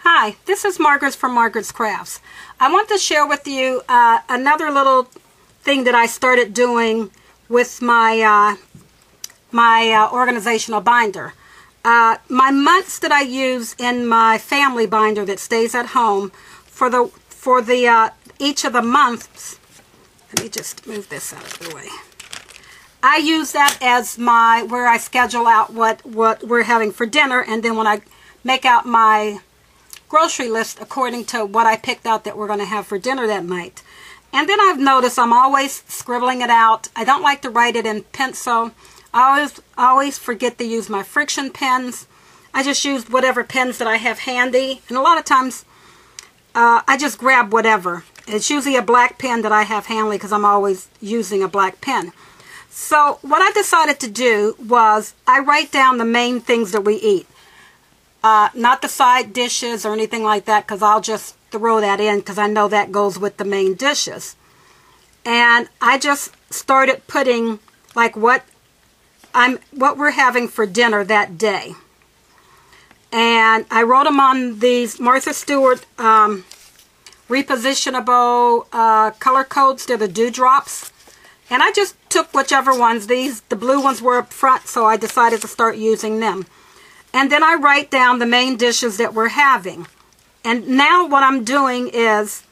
Hi, this is Margaret from Margaret's Crafts. I want to share with you another little thing that I started doing with my organizational binder. My months that I use in my family binder that stays at home for each of the months. Let me just move this out of the way. I use that as where I schedule out what we're having for dinner, and then when I make out my grocery list according to what I picked out that we're going to have for dinner that night. And then I've noticed I'm always scribbling it out. I don't like to write it in pencil. I always forget to use my friction pens. I just use whatever pens that I have handy, and a lot of times I just grab whatever. It's usually a black pen that I have handy because I'm always using a black pen. So what I decided to do was I write down the main things that we eat. Not the side dishes or anything like that, because I'll just throw that in because I know that goes with the main dishes. And I just started putting like what we're having for dinner that day. And I wrote them on these Martha Stewart repositionable color codes. They're the dewdrops. And I just took whichever ones. The blue ones were up front, so I decided to start using them. And then I write down the main dishes that we're having. And now what I'm doing is,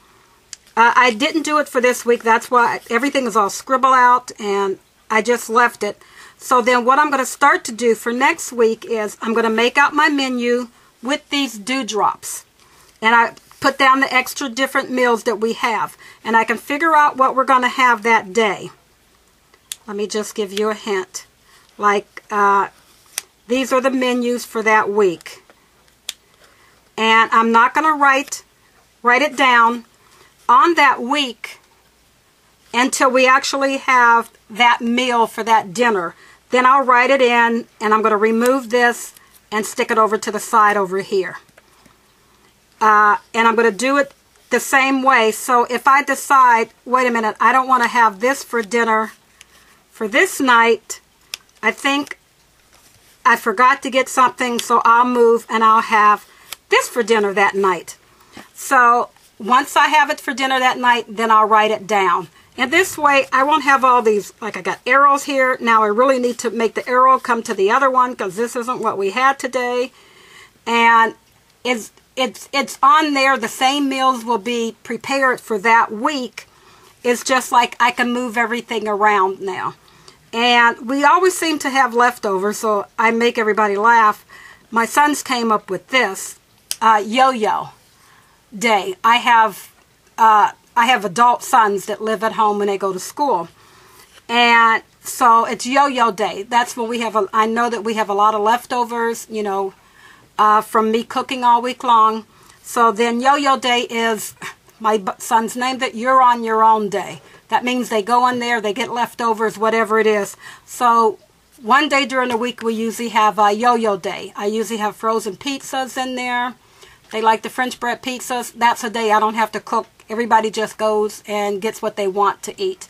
I didn't do it for this week. That's why everything is all scribbled out, and I just left it. So then what I'm going to start to do for next week is I'm going to make out my menu with these dewdrops. And I put down the extra different meals that we have. And I can figure out what we're going to have that day. Let me just give you a hint. Like, these are the menus for that week. And I'm not going to write it down on that week until we actually have that meal for that dinner. Then I'll write it in, and I'm going to remove this and stick it over to the side over here. And I'm going to do it the same way. So if I decide, wait a minute, I don't want to have this for dinner for this night, I think I forgot to get something, so I'll move and I'll have this for dinner that night. So once I have it for dinner that night, then I'll write it down. And this way, I won't have all these, like I got arrows here. Now I really need to make the arrow come to the other one because this isn't what we had today. And it's on there. The same meals will be prepared for that week. It's just like I can move everything around now. And we always seem to have leftovers, so I make everybody laugh. My sons came up with this yo-yo day. I have adult sons that live at home when they go to school, and so it's yo-yo day. That's when we have. I know that we have a lot of leftovers, you know, from me cooking all week long. So then yo-yo day is my son's name that you're on your own day. That means they go in there, they get leftovers, whatever it is. So one day during the week we usually have a yo-yo day. I usually have frozen pizzas in there. They like the French bread pizzas. That's a day I don't have to cook. Everybody just goes and gets what they want to eat.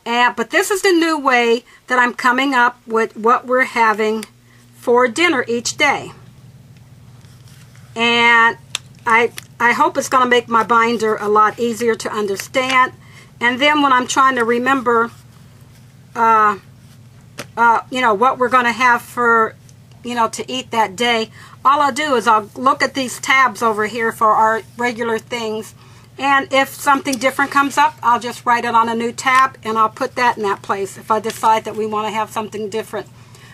But this is the new way that I'm coming up with what we're having for dinner each day. And I hope it's going to make my binder a lot easier to understand. And then when I'm trying to remember, you know, what we're going to have for, you know, to eat that day, all I'll do is I'll look at these tabs over here for our regular things. And if something different comes up, I'll just write it on a new tab, and I'll put that in that place if I decide that we want to have something different.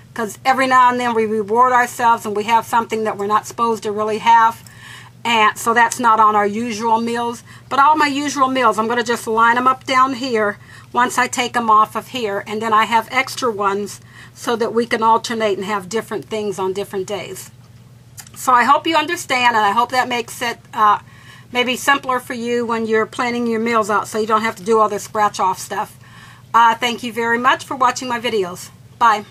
Because every now and then we reward ourselves and we have something that we're not supposed to really have. And so that's not on our usual meals. But all my usual meals, I'm going to just line them up down here once I take them off of here. And then I have extra ones so that we can alternate and have different things on different days. So I hope you understand, and I hope that makes it maybe simpler for you when you're planning your meals out so you don't have to do all this scratch off stuff. Thank you very much for watching my videos. Bye.